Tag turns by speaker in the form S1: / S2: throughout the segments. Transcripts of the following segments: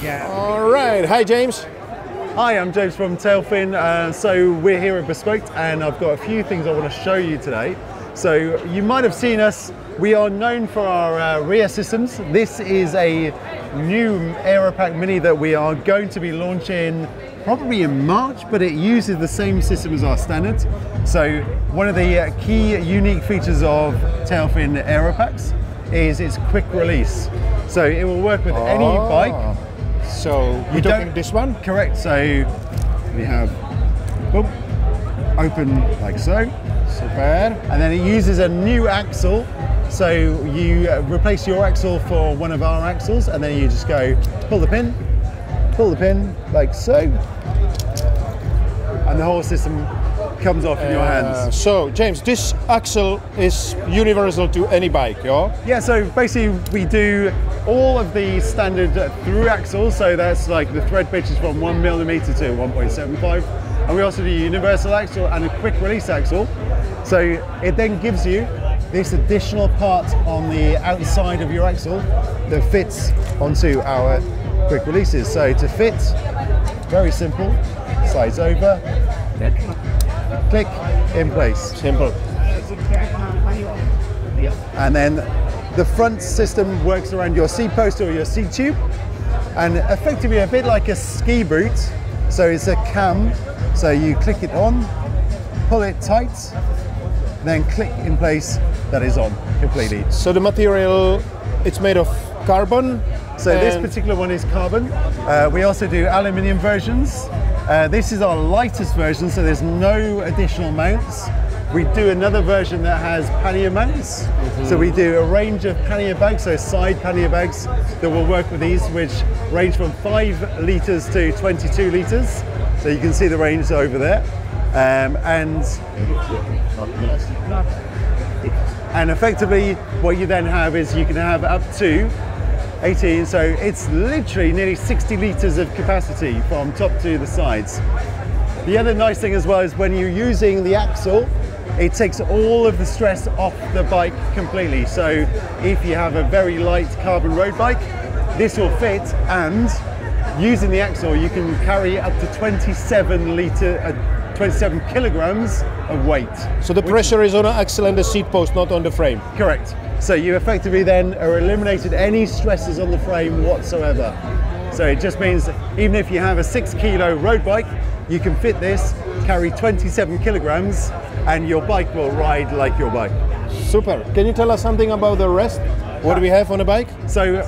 S1: Yeah.
S2: All right. Hi, James.
S3: Hi, I'm James from Tailfin. So we're here at Bespoke, and I've got a few things I want to show you today. So you might have seen us. We are known for our rear systems. This is a new Aeropack Mini that we are going to be launching probably in March, but it uses the same system as our standard. So one of the key unique features of Tailfin Aeropacks is its quick release. So it will work with any bike.
S2: So you're talking this one?
S3: Correct. So we have, boom, open like so.
S2: Super.
S3: And then it uses a new axle. So you replace your axle for one of our axles, and then you just go pull the pin like so, and the whole system comes off in your hands.
S2: So James, this axle is universal to any bike, yeah?
S3: Yeah, so basically we do all of the standard through axles, so that's like the thread pitches from 1mm to 1.75, and we also do universal axle and a quick release axle. So it then gives you this additional part on the outside of your axle that fits onto our quick releases. So to fit, very simple, slides over, click, in place.
S2: Simple.
S3: And then the front system works around your seat post or your seat tube, and effectively a bit like a ski boot. So it's a cam, so you click it on, pull it tight, then click in place, that is on completely.
S2: So the material, it's made of carbon?
S3: So this particular one is carbon. We also do aluminium versions. This is our lightest version, so there's no additional mounts. We do another version that has pannier mounts. So we do a range of pannier bags, so side pannier bags that will work with these, which range from 5 litres to 22 litres. So you can see the range over there. And effectively what you then have is you can have up to 18, so it's literally nearly 60 litres of capacity from top to the sides. The other nice thing as well is when you're using the axle, it takes all of the stress off the bike completely. So if you have a very light carbon road bike, this will fit, and using the axle you can carry up to 27 kilograms of weight.
S2: So the pressure is on the axle and the seat post, not on the frame?
S3: Correct. So you effectively then are eliminated any stresses on the frame whatsoever. So it just means even if you have a 6 kilo road bike, you can fit this, carry 27 kilograms, and your bike will ride like your bike.
S2: Super. Can you tell us something about the rest? What do we have on the bike?
S3: So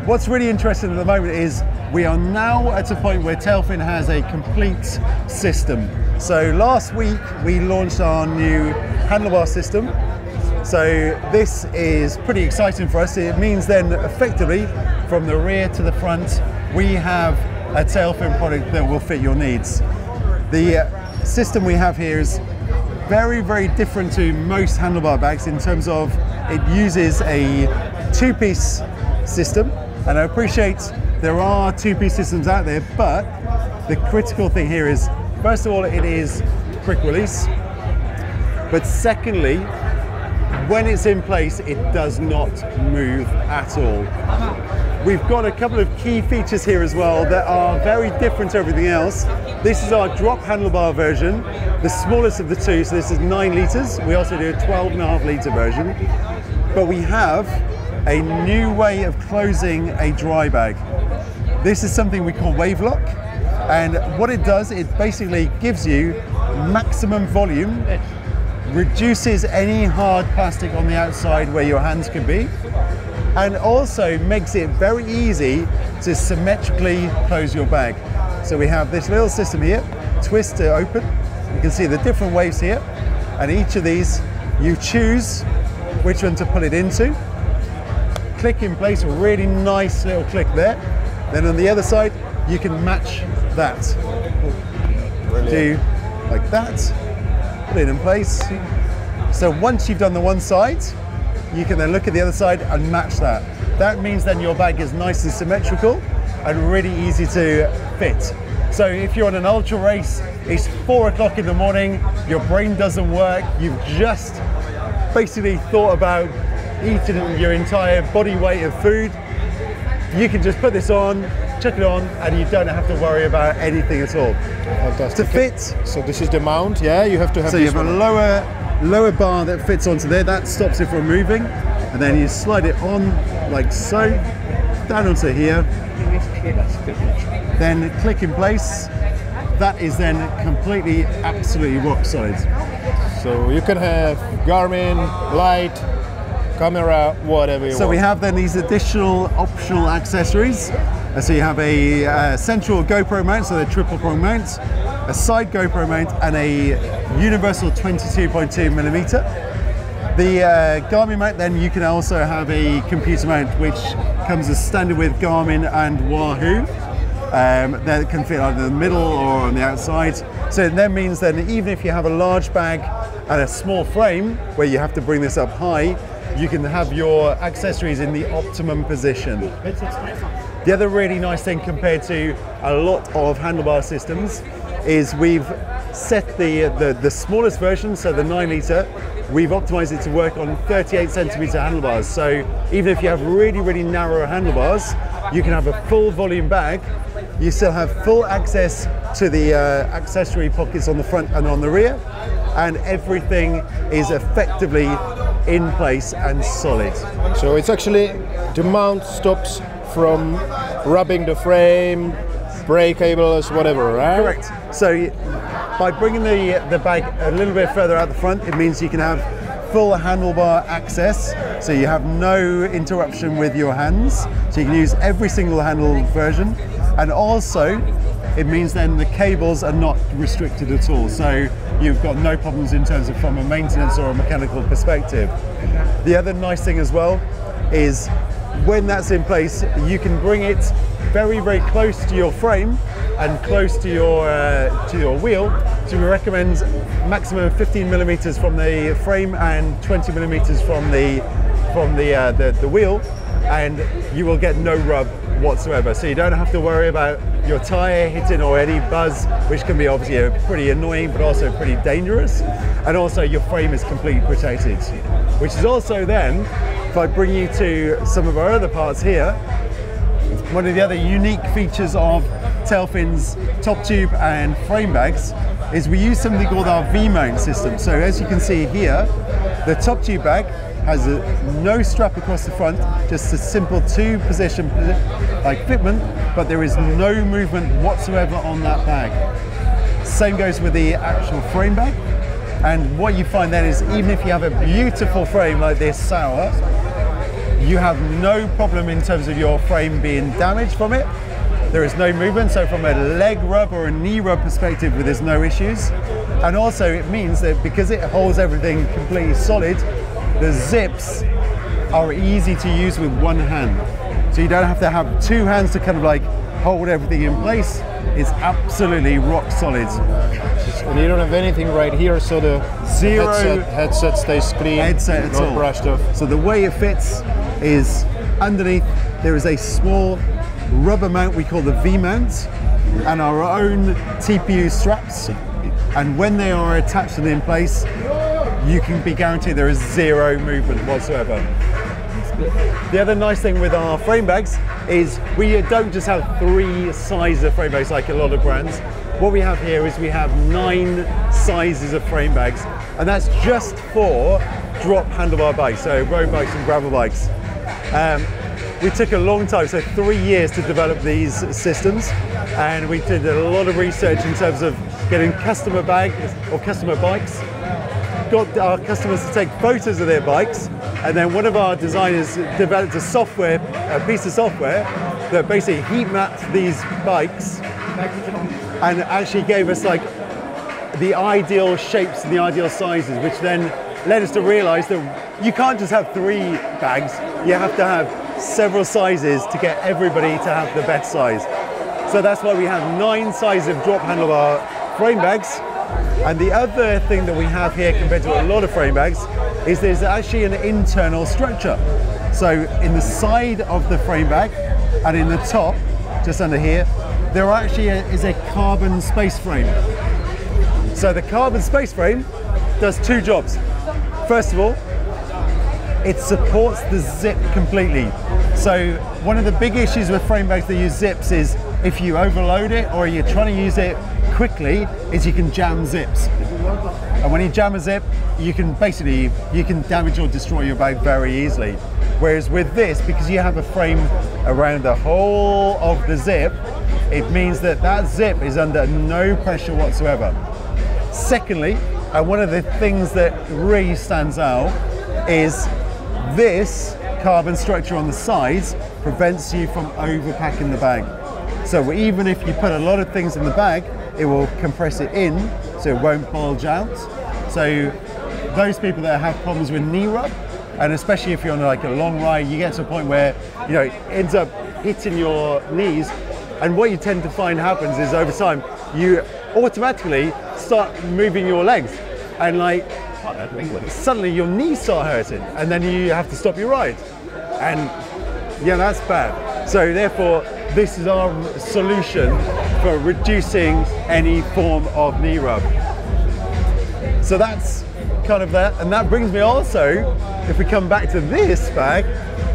S3: what's really interesting at the moment is we are now at a point where Tailfin has a complete system. So last week we launched our new handlebar system. So this is pretty exciting for us. It means then effectively from the rear to the front we have a Tailfin product that will fit your needs. The system we have here is very, very different to most handlebar bags in terms of it uses a 2-piece system, and I appreciate there are 2-piece systems out there, but the critical thing here is, first of all, it is quick release, but secondly, when it's in place, it does not move at all. We've got a couple of key features here as well that are very different to everything else. This is our drop handlebar version, the smallest of the two, so this is 9 litres. We also do a 12.5 litre version. But we have a new way of closing a dry bag. This is something we call wave lock, and what it does, it basically gives you maximum volume, reduces any hard plastic on the outside where your hands can be, and also makes it very easy to symmetrically close your bag. So we have this little system here, twist to open. You can see the different waves here, and each of these you choose which one to put it into. Click in place, a really nice little click there. Then on the other side, you can match that. Brilliant. Do like that, put it in place. So once you've done the one side, you can then look at the other side and match that. That means then your bag is nice and symmetrical and really easy to fit. So if you're on an ultra race, it's 4 o'clock in the morning, your brain doesn't work, you've just basically thought about eating your entire body weight of food, you can just put this on, chuck it on, and you don't have to worry about anything at all.
S2: Fantastic.
S3: To fit,
S2: so this is the mount, yeah? You have to have.
S3: So you have a lower bar that fits onto there. That stops it from moving, and then you slide it on like so, down onto here. Then click in place. That is then completely, absolutely rock solid.
S2: So you can have Garmin, light, camera, whatever you want.
S3: So we have then these additional optional accessories. So you have a central GoPro mount, so the triple prong mount, a side GoPro mount, and a universal 22.2mm. The Garmin mount, then you can also have a computer mount, which comes as standard with Garmin and Wahoo. That can fit either in the middle or on the outside. So it then means that even if you have a large bag and a small frame where you have to bring this up high, you can have your accessories in the optimum position. The other really nice thing compared to a lot of handlebar systems is we've set the smallest version, so the 9 litre, we've optimized it to work on 38 centimeter handlebars. So even if you have really, really narrow handlebars, you can have a full volume bag. You still have full access to the accessory pockets on the front and on the rear, and everything is effectively in place and solid.
S2: So it's actually, the mount stops from rubbing the frame, brake cables, whatever, right?
S3: Correct. So by bringing the bag a little bit further out the front, it means you can have full handlebar access, so you have no interruption with your hands, so you can use every single handle version. And also it means then the cables are not restricted at all, so you've got no problems in terms of from a maintenance or a mechanical perspective. The other nice thing as well is when that's in place, you can bring it very, very close to your frame and close to your wheel. So we recommend maximum 15mm from the frame and 20mm from the wheel, and you will get no rub whatsoever. So you don't have to worry about your tyre hitting or any buzz, which can be obviously pretty annoying but also pretty dangerous. And also your frame is completely protected, which is also then, if I bring you to some of our other parts here, one of the other unique features of Tailfin's top tube and frame bags is we use something called our Vmount system. So as you can see here, the top tube bag has no strap across the front, just a simple two-position like fitment, but there is no movement whatsoever on that bag. Same goes with the actual frame bag. And what you find then is even if you have a beautiful frame like this Sour, you have no problem in terms of your frame being damaged from it. There is no movement, so from a leg rub or a knee rub perspective, there's no issues. And also it means that because it holds everything completely solid, the zips are easy to use with one hand. So you don't have to have two hands to kind of like hold everything in place. It's absolutely rock solid.
S2: And you don't have anything right here, so the headset stays clean, not brushed off.
S3: So the way it fits is underneath there is a small rubber mount we call the V-mount, and our own TPU straps. And when they are attached and in place, you can be guaranteed there is zero movement whatsoever. The other nice thing with our frame bags is we don't just have 3 sizes of frame bags like a lot of brands. What we have here is we have 9 sizes of frame bags, and that's just for drop handlebar bikes, so road bikes and gravel bikes. We took a long time, so 3 years to develop these systems, and we did a lot of research in terms of getting customer bags or customer bikes, got our customers to take photos of their bikes, and then one of our designers developed a piece of software that basically heat mapped these bikes and actually gave us like the ideal shapes and the ideal sizes, which then led us to realize that you can't just have 3 bags, you have to have several sizes to get everybody to have the best size. So that's why we have 9 sizes of drop handlebar frame bags. And the other thing that we have here compared to a lot of frame bags is there's actually an internal structure. So in the side of the frame bag and in the top, just under here, there actually is a carbon space frame. So the carbon space frame does 2 jobs. First of all, it supports the zip completely. So one of the big issues with frame bags that use zips is if you overload it or you're trying to use it quickly, is you can jam zips. And when you jam a zip, you can damage or destroy your bag very easily. Whereas with this, because you have a frame around the whole of the zip, it means that that zip is under no pressure whatsoever. Secondly, and one of the things that really stands out is this carbon structure on the sides prevents you from overpacking the bag. So even if you put a lot of things in the bag, it will compress it in so it won't bulge out. So those people that have problems with knee rub, and especially if you're on like a long ride, you get to a point where it ends up hitting your knees, and what you tend to find happens is over time you automatically start moving your legs, and like suddenly your knees start hurting, and then you have to stop your ride, and yeah, that's bad. So therefore, this is our solution for reducing any form of knee rub. So that's kind of that, and that brings me also, if we come back to this bag,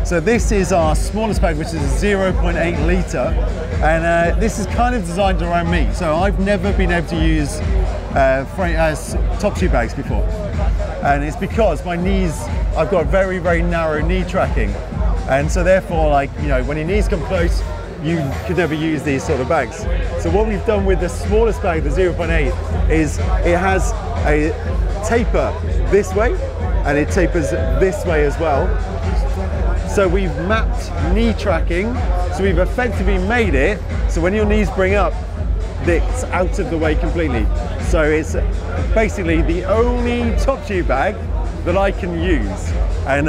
S3: so this is our smallest bag, which is a 0.8 litre, and this is kind of designed around me. So I've never been able to use top tube bags before, and it's because my knees, I've got very, very narrow knee tracking, and so therefore, like, when your knees come close, you could never use these sort of bags. So what we've done with the smallest bag, the 0.8, is it has a taper this way, and it tapers this way as well. So we've mapped knee tracking, so we've effectively made it so when your knees bring up, it's out of the way completely. So it's basically the only top tube bag that I can use, and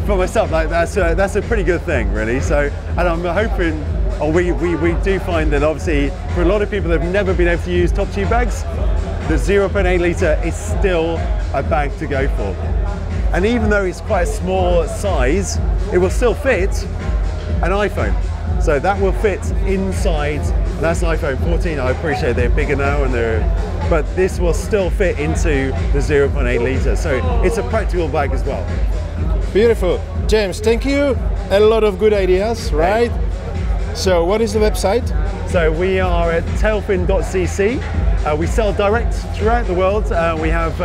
S3: for myself, like that's a pretty good thing, really. So, and I'm hoping, or we do find that obviously for a lot of people that have never been able to use top tube bags, the 0.8 litre is still a bag to go for. And even though it's quite a small size, it will still fit an iPhone. So that will fit inside, and that's an iPhone 14. I appreciate they're bigger now, but this will still fit into the 0.8 litre. So it's a practical bag as well.
S2: Beautiful. James, thank you. A lot of good ideas, right? So what is the website?
S3: So we are at tailfin.cc. We sell direct throughout the world. We have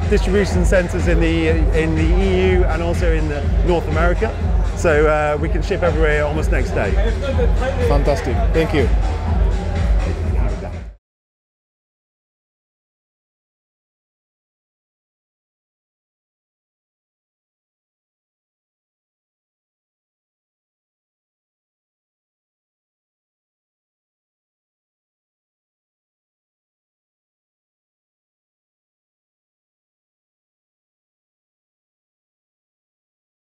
S3: distribution centres in the EU and also in North America. So we can ship everywhere almost next day.
S2: Fantastic. Thank you.